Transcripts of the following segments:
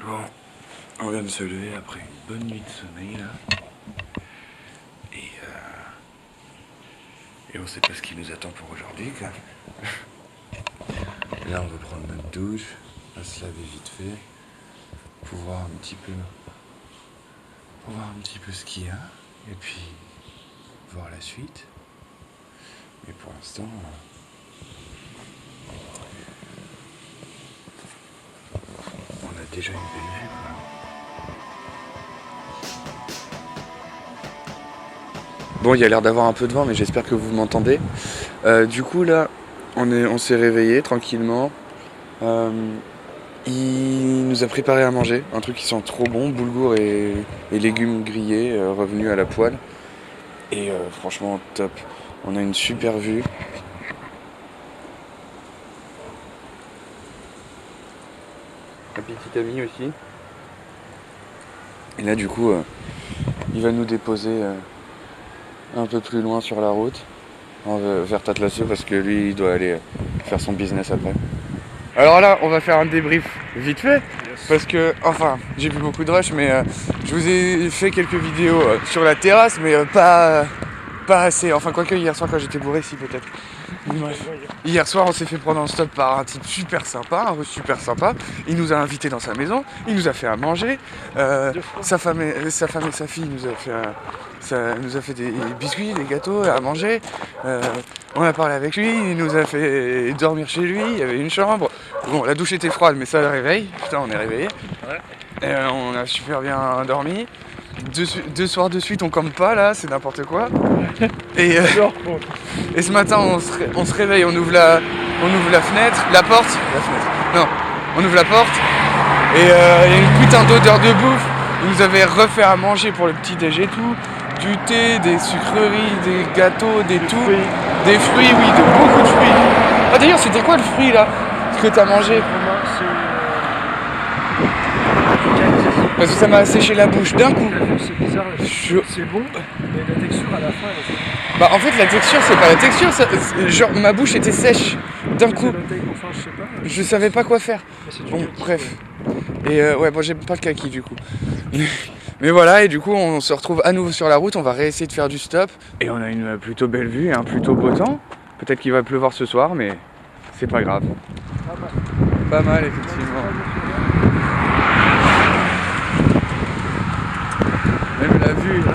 Bon, on vient de se lever après une bonne nuit de sommeil là. Et on sait pas ce qui nous attend pour aujourd'hui quoi. Là on va prendre notre douche, on va se laver vite fait, pour voir un petit peu ce qu'il y a, et puis voir la suite. Mais pour l'instant, on a déjà une belle vue quoi. Bon, il y a l'air d'avoir un peu de vent, mais j'espère que vous m'entendez. Du coup là, on s'est réveillé tranquillement. Il nous a préparé à manger, un truc qui sent trop bon, boulgour et légumes grillés revenus à la poêle. Et franchement top, on a une super vue. Un petit ami aussi. Et là du coup, il va nous déposer un peu plus loin sur la route, vers Tatlasso, parce que lui il doit aller faire son business après. Alors là, on va faire un débrief vite fait, parce que, enfin, j'ai vu beaucoup de rush, mais je vous ai fait quelques vidéos sur la terrasse, mais pas assez. Enfin, quoique hier soir quand j'étais bourré, si peut-être. Hier soir, on s'est fait prendre en stop par un type super sympa, un russe super sympa. Il nous a invités dans sa maison, il nous a fait à manger. Sa femme et sa fille nous a fait des biscuits, des gâteaux à manger. On a parlé avec lui, il nous a fait dormir chez lui, il y avait une chambre. Bon, la douche était froide, mais ça le réveille. Putain, on est réveillé. Ouais. On a super bien dormi. Deux soirs de suite, on campe pas là, c'est n'importe quoi. Et ce matin, on se réveille, on ouvre la fenêtre, la porte. Non, on ouvre la porte. Et il y a une putain d'odeur de bouffe. Ils nous avaient refait à manger pour le petit déj et tout. Du thé, des sucreries, des gâteaux, des fruits, oui, de beaucoup de fruits. Ah d'ailleurs, c'était quoi le fruit là que t'as mangé? Parce que ça m'a asséché la bouche d'un coup. C'est bizarre, c'est bon, mais la texture à la fin elle est... Bah en fait la texture c'est pas la texture, genre ma bouche était sèche d'un coup. Enfin, je sais pas. Je savais pas quoi faire. Bon bref. Et ouais bon j'aime pas le kaki du coup. Mais voilà, et du coup on se retrouve à nouveau sur la route, on va réessayer de faire du stop. Et on a une plutôt belle vue et un plutôt beau temps. Peut-être qu'il va pleuvoir ce soir, mais c'est pas grave. Pas mal effectivement. Même la vue là.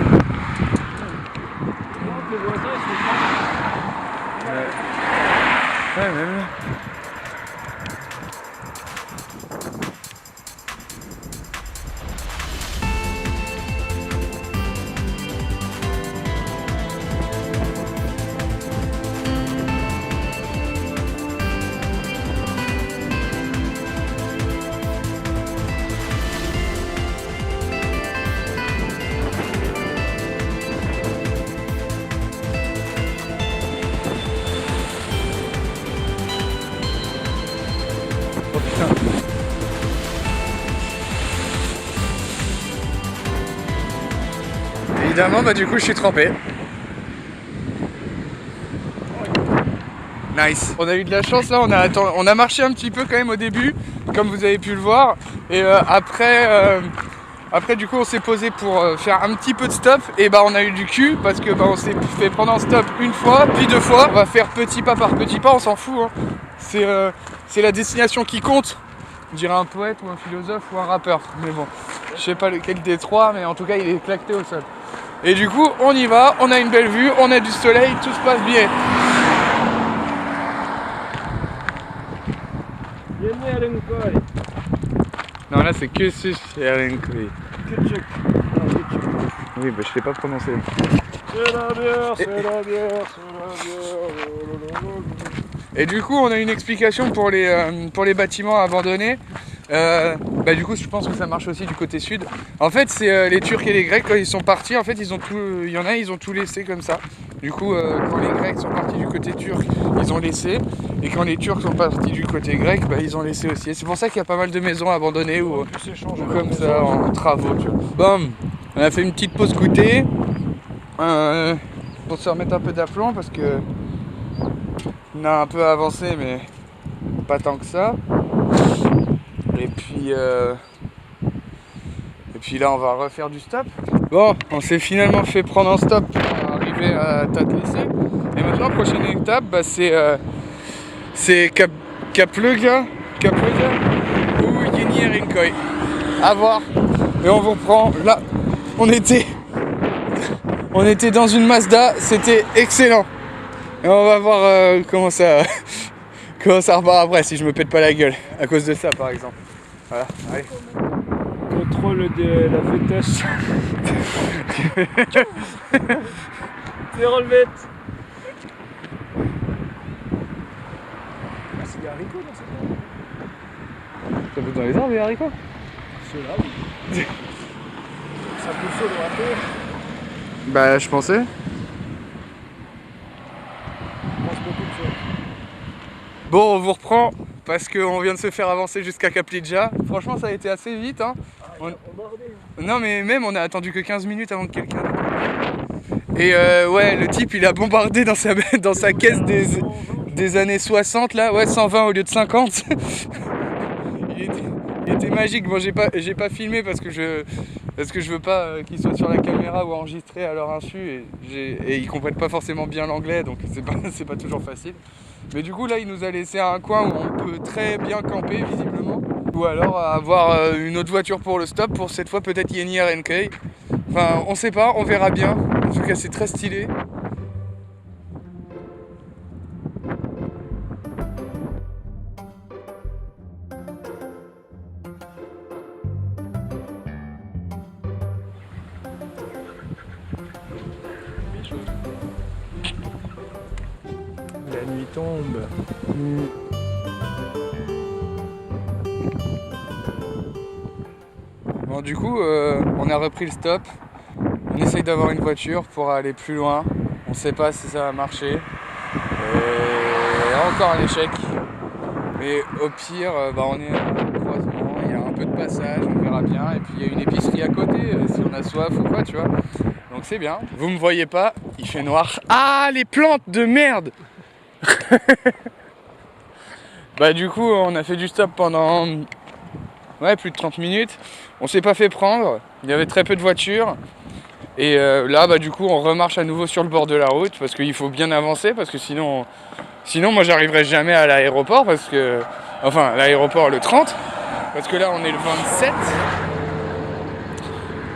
Ouais, même là. Oh putain. Évidemment, bah du coup je suis trempé. Nice. On a eu de la chance là, on a marché un petit peu quand même au début, comme vous avez pu le voir. Et après du coup on s'est posé pour faire un petit peu de stop. Et bah on a eu du cul parce que bah on s'est fait prendre en stop une fois, puis deux fois. On va faire petit pas par petit pas, on s'en fout hein. C'est la destination qui compte. On dirait un poète ou un philosophe ou un rappeur. Mais bon, je sais pas lequel des trois, mais en tout cas il est claqueté au sol. Et du coup on y va, on a une belle vue, on a du soleil, tout se passe bien. Non là c'est que ce Alenkoi. Oui bah je l'ai pas prononcé. C'est la bière, c'est la bière, c'est la bière. Et du coup on a une explication pour les bâtiments abandonnés. Bah du coup je pense que ça marche aussi du côté sud. En fait c'est les Turcs et les Grecs quand ils sont partis en fait ils ont tout laissé comme ça. Du coup quand les Grecs sont partis du côté turc ils ont laissé et quand les Turcs sont partis du côté grec bah ils ont laissé aussi. Et c'est pour ça qu'il y a pas mal de maisons abandonnées ou comme ça en travaux. Tu vois. Bon, on a fait une petite pause goûter pour se remettre un peu d'aplomb parce que on a un peu avancé mais pas tant que ça. Et puis puis là, on va refaire du stop. Bon, on s'est finalement fait prendre un stop pour arriver à Tatlessé. Et maintenant, prochaine étape, bah, c'est Kapluga ou Yeni-Erinköy. À voir. Et on vous reprend. Là, on était dans une Mazda, c'était excellent. Et on va voir comment ça repart après, si je me pète pas la gueule. À cause de ça, par exemple. Voilà, allez. Contrôle de la vitesse. C'est relevé. Ah, c'est des haricots dans cette zone. Ça pousse dans les arbres, les haricots? Ceux-là, oui. Ça pousse au droit. Bah, je pensais. Je pense beaucoup de choses. Bon, on vous reprend parce qu'on vient de se faire avancer jusqu'à Kaplidja. Franchement, ça a été assez vite. Hein. Non, mais même, on a attendu que 15 minutes avant que quelqu'un... Et ouais, le type, il a bombardé dans sa caisse des années 60, là. Ouais, 120 au lieu de 50. il était magique. Bon, j'ai pas filmé parce que je veux pas qu'il soit sur la caméra ou enregistré à leur insu. Et ils comprennent pas forcément bien l'anglais, donc c'est pas toujours facile. Mais du coup, là, il nous a laissé un coin où on peut très bien camper, visiblement. Ou alors avoir une autre voiture pour le stop, pour cette fois peut-être Yeni-Erinköy. Enfin, on sait pas, on verra bien. En tout cas, c'est très stylé. La nuit tombe. Bon, du coup, on a repris le stop. On essaye d'avoir une voiture pour aller plus loin. On sait pas si ça va marcher. Et encore un échec. Mais au pire, on est à un croisement, il y a un peu de passage, on verra bien. Et puis il y a une épicerie à côté, si on a soif ou quoi, tu vois. Donc c'est bien. Vous me voyez pas, il fait noir. Ah, les plantes de merde. Bah du coup, on a fait du stop pendant plus de 30 minutes. On s'est pas fait prendre, il y avait très peu de voitures. Et là, bah du coup, on remarche à nouveau sur le bord de la route parce qu'il faut bien avancer parce que sinon moi j'arriverai jamais à l'aéroport parce que... Enfin, l'aéroport le 30 parce que là, on est le 27.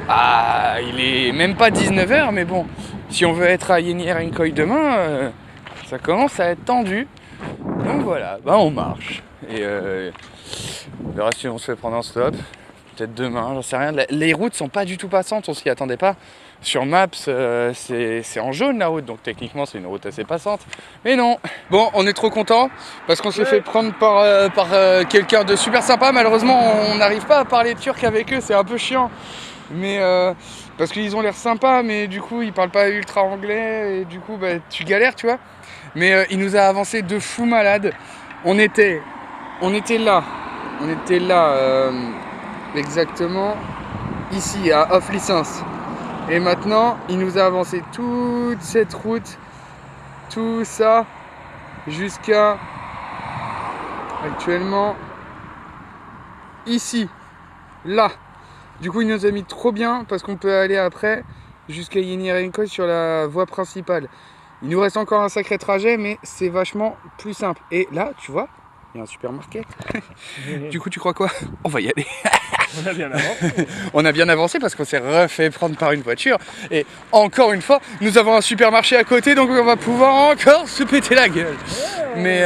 Ah, il est même pas 19h, mais bon, si on veut être à Yeni-Erinköy demain, ça commence à être tendu. Donc voilà, bah on marche. Et on verra si on se fait prendre un stop. Peut-être demain, j'en sais rien. Les routes sont pas du tout passantes, on s'y attendait pas. Sur Maps, c'est en jaune la route, donc techniquement c'est une route assez passante. Mais non. Bon, on est trop content parce qu'on s'est fait prendre par quelqu'un de super sympa. Malheureusement, on n'arrive pas à parler turc avec eux, c'est un peu chiant. Mais parce qu'ils ont l'air sympas, mais du coup ils parlent pas ultra anglais et du coup bah, tu galères, tu vois. Mais il nous a avancé de fou malade. On était là exactement ici à Off Licence. Et maintenant, il nous a avancé toute cette route, tout ça, jusqu'à actuellement ici, là. Du coup, il nous a mis trop bien parce qu'on peut aller après jusqu'à Yeni-Erinköy sur la voie principale. Il nous reste encore un sacré trajet, mais c'est vachement plus simple. Et là, tu vois, il y a un supermarket. Du coup, tu crois quoi? On va y aller. On a bien avancé. On a bien avancé parce qu'on s'est refait prendre par une voiture. Et encore une fois, nous avons un supermarché à côté, donc on va pouvoir encore se péter la gueule. Mais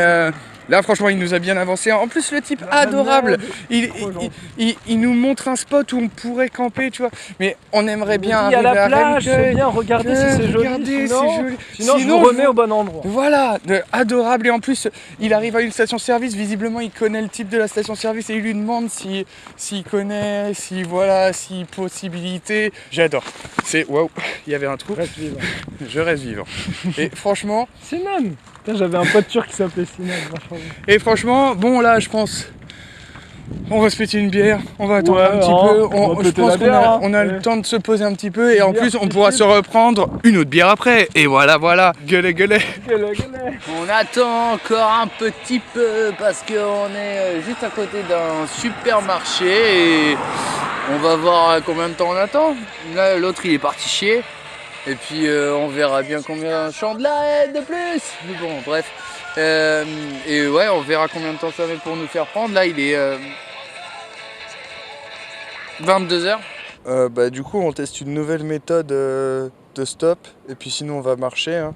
là, franchement, il nous a bien avancé. En plus, le type adorable. Il nous montre un spot où on pourrait camper, tu vois. Mais on aimerait bien arriver à plage, c'est bien, regardez si c'est joli. Sinon, je vous remets au bon endroit. Voilà, adorable. Et en plus, il arrive à une station-service. Visiblement, il connaît le type de la station-service et il lui demande s'il connaît, si possibilité. J'adore. C'est waouh, il y avait un trou. Reste vivant. Je reste vivant. Et franchement, Sinan. J'avais un pote turc qui s'appelait Sinan. Et franchement, bon là, je pense, on va se péter une bière, on va attendre un petit peu. Je pense qu'on a le temps de se poser un petit peu et en plus, on pourra se reprendre une autre bière après. Et voilà, gueulet. On attend encore un petit peu parce qu'on est juste à côté d'un supermarché On va voir combien de temps on attend. Là, l'autre il est parti chier. Et puis on verra bien combien de chandelles de plus. Mais bon, bref. Et ouais, on verra combien de temps ça met pour nous faire prendre. Là, il est 22h. Bah, du coup, on teste une nouvelle méthode de stop. Et puis sinon, on va marcher. Hein.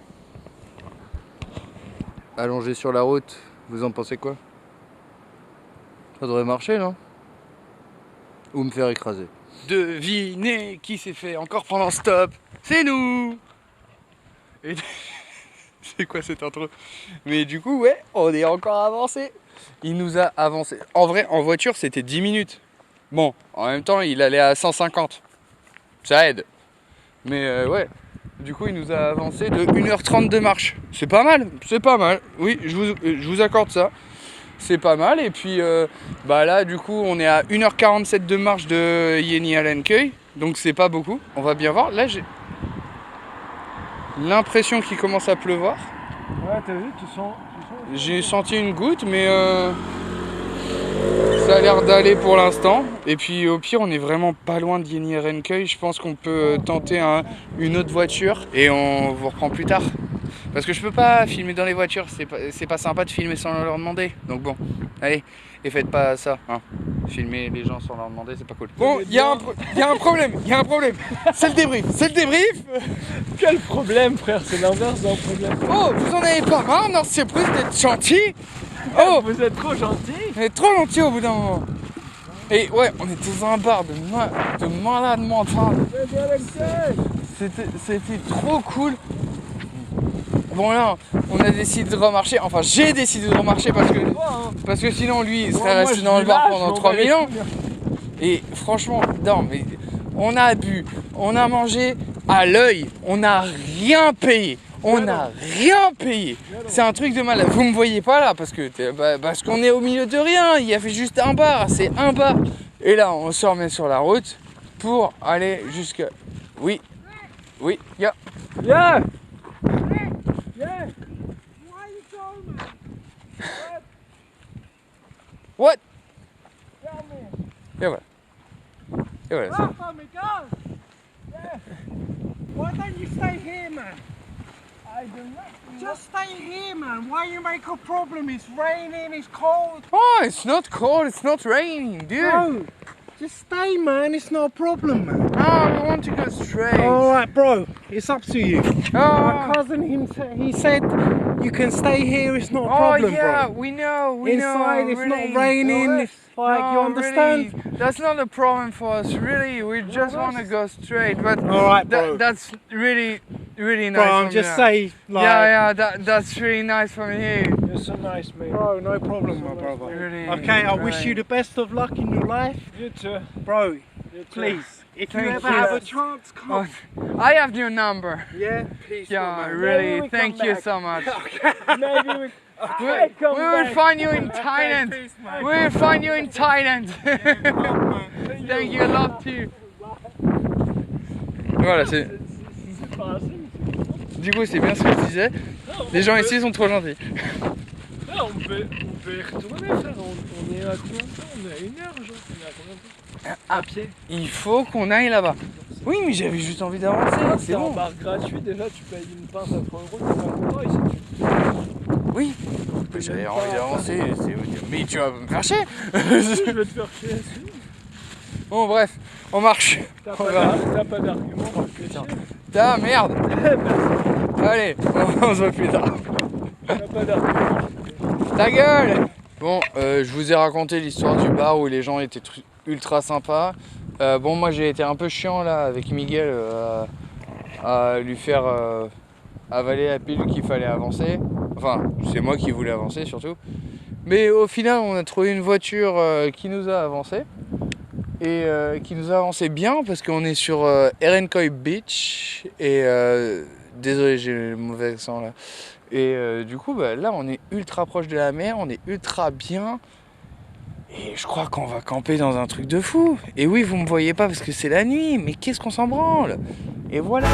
Allongé sur la route, vous en pensez quoi? Ça devrait marcher, non? Ou me faire écraser. Devinez qui s'est fait encore prendre en stop? C'est nous! Et... c'est quoi cette intro? Mais du coup, ouais, on est encore avancé. Il nous a avancé. En vrai, en voiture, c'était 10 minutes. Bon, en même temps, il allait à 150. Ça aide. Mais ouais, du coup, il nous a avancé de 1h30 de marche. C'est pas mal, c'est pas mal. Oui, je vous accorde ça. C'est pas mal. Et puis, bah là, du coup, on est à 1h47 de marche de Yeni à Lancueil. Donc, c'est pas beaucoup. On va bien voir. Là, j'ai l'impression qu'il commence à pleuvoir. Ouais, t'as vu, tu sens... J'ai senti une goutte, mais ça a l'air d'aller pour l'instant. Et puis au pire, on est vraiment pas loin de Yeni à Lancueil. Je pense qu'on peut tenter une autre voiture et on vous reprend plus tard. Parce que je peux pas filmer dans les voitures, c'est pas sympa de filmer sans leur demander. Donc bon, allez, et faites pas ça, hein. Filmer les gens sans leur demander, c'est pas cool. Bon, il y a un problème, C'est le débrief. Quel problème, frère? C'est l'inverse d'un problème. Oh, vous en avez pas marre, non, c'est plus d'être gentil? Oh, vous êtes trop gentil. On est trop gentil au bout d'un moment. Et ouais, on est dans un bar de malade mental. C'était trop cool. Bon là, on a décidé de remarcher, enfin j'ai décidé de remarcher parce que sinon lui il serait resté dans le bar pendant 3000 ans. Et franchement, non mais on a bu, on a mangé à l'œil, on n'a rien payé. C'est un truc de malade. Vous me voyez pas là parce qu'on est au milieu de rien. Il y avait juste un bar, c'est un bar. Et là on se remet sur la route pour aller jusqu'à... Oui, yeah. Yeah. What? Et voilà. Stop on me, go! Yeah. Why don't you stay here, man? I don't know. Just stay here, man. Why you make a problem? It's raining, it's cold. Oh, it's not cold, it's not raining, dude. Bro, just stay, man. It's not a problem, man. Oh, we want to go straight. Alright, bro. It's up to you. My Oh, cousin, he said you can stay here. It's not a problem, yeah, bro. we know. Inside, it's really. not raining. No, It's like, you understand? Really, that's not a problem for us, really. We just want to go straight, but Alright, bro. that's really nice. Bro, I'm from just you. saying, like... Yeah, that's really nice from you. You're so nice, mate. Bro, no problem, my brother. Really, Okay, I wish right. you the best of luck in your life. You too. Bro, You too. please, if you Thank ever you. have a chance, come. I have your number. Yeah, please, Yeah, my man. really, Maybe we thank come you back. so much. Maybe we... We come will back. find you in Thailand. peace, man. We will find you in Thailand. Thank you, love too. Voilà, c'est. C'est pas assez. Du coup, c'est bien ce que je disais. Les gens ici sont trop gentils. Là, on peut y retourner, frère. On est à combien de temps? On est à 1 heure, genre. On est à combien de temps? À pied. Il faut qu'on aille là-bas. Oui, mais j'avais juste envie d'avancer. C'est C'est un bon. bar gratuit, déjà, tu payes une pince à 3 €, t'es pas content ici. Oui. Mais j'avais envie d'avancer. Mais tu vas me faire chier. Je vais te faire chier dessus. Bon, bref, on marche. T'as On va. pas d'argument pour te faire chier. Ah merde. Allez, on se voit plus tard. T'as pas d'argument. Ta gueule! Bon, je vous ai raconté l'histoire du bar où les gens étaient ultra sympas. Bon, moi j'ai été un peu chiant là avec Miguel à lui faire avaler la pilule qu'il fallait avancer. Enfin, c'est moi qui voulais avancer surtout. Mais au final, on a trouvé une voiture qui nous a avancé. Et qui nous a avancé bien parce qu'on est sur Erenkoy Beach. Et désolé, j'ai le mauvais accent là. Et du coup, bah, là, on est ultra proche de la mer, on est ultra bien. Et je crois qu'on va camper dans un truc de fou. Et oui, vous me voyez pas parce que c'est la nuit, mais qu'est-ce qu'on s'en branle? Et voilà.